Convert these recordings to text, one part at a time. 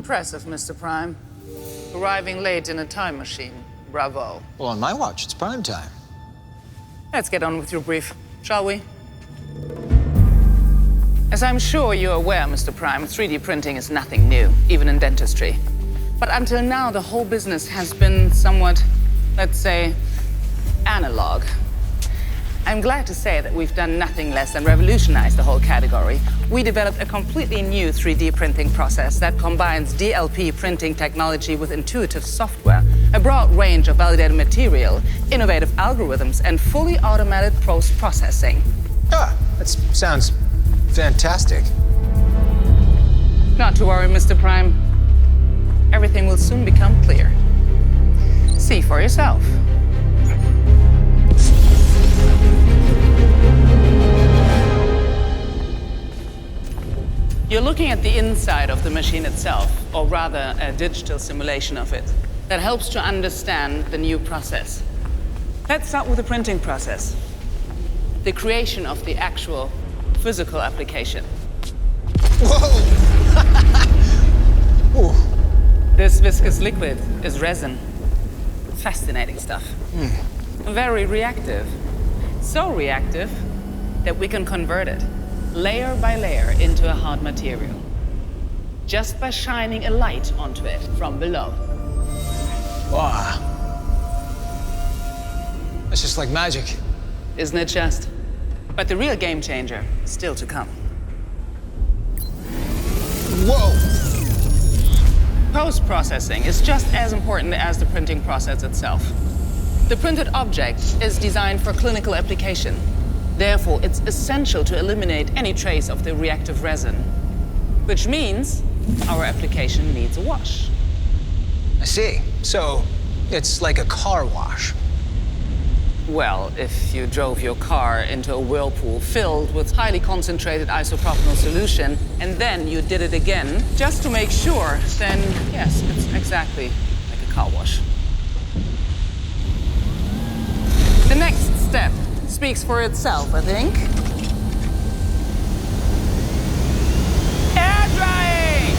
Impressive, Mr. Prime. Arriving late in a time machine. Bravo. Well, on my watch, it's prime time. Let's get on with your brief, shall we? As I'm sure you're aware, Mr. Prime, 3D printing is nothing new, even in dentistry. But until now, the whole business has been somewhat, let's say, analog. I'm glad to say that we've done nothing less than revolutionize the whole category. We developed a completely new 3D printing process that combines DLP printing technology with intuitive software, a broad range of validated material, innovative algorithms, and fully automated post-processing. Ah, that sounds fantastic. Not to worry, Mr. Prime. Everything will soon become clear. See for yourself. You're looking at the inside of the machine itself, or rather, a digital simulation of it, that helps to understand the new process. Let's start with the printing process. The creation of the actual physical application. Whoa! This viscous liquid is resin. Fascinating stuff. Very reactive. So reactive that we can convert it layer by layer into a hard material, just by shining a light onto it from below. Wow. That's just like magic. Isn't it just? But the real game changer is still to come. Whoa! Post-processing is just as important as the printing process itself. The printed object is designed for clinical application. Therefore, it's essential to eliminate any trace of the reactive resin, which means our application needs a wash. I see. So, it's like a car wash. Well, if you drove your car into a whirlpool filled with highly concentrated isopropanol solution, and then you did it again just to make sure, then yes, it's exactly like a car wash. The next step speaks for itself, I think. Air drying!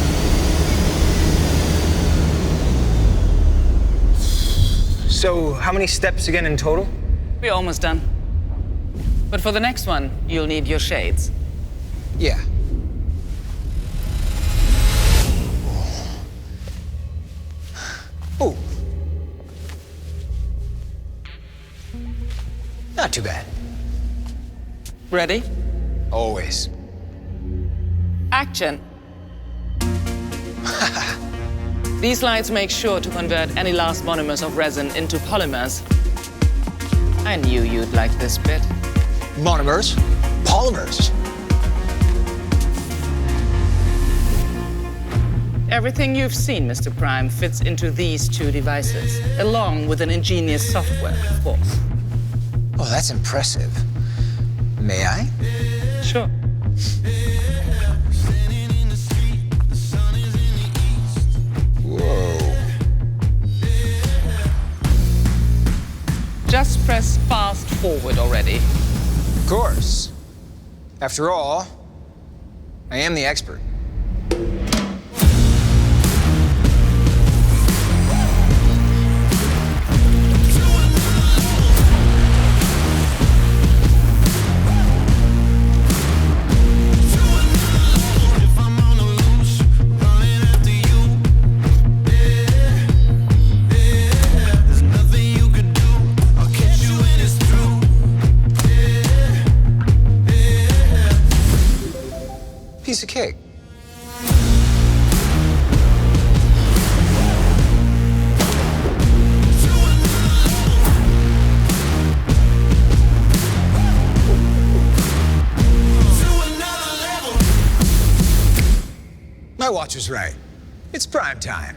So, how many steps again in total? We're almost done. But for the next one, you'll need your shades. Yeah. Oh. Not too bad. Ready? Always. Action. These lights make sure to convert any last monomers of resin into polymers. I knew you'd like this bit. Monomers? Polymers? Everything you've seen, Mr. Prime, fits into these two devices, along with an ingenious software, of course. Oh, that's impressive. May I? Sure. Whoa. Just press fast forward already. Of course. After all, I am the expert. Piece of cake. My watch was right. It's prime time.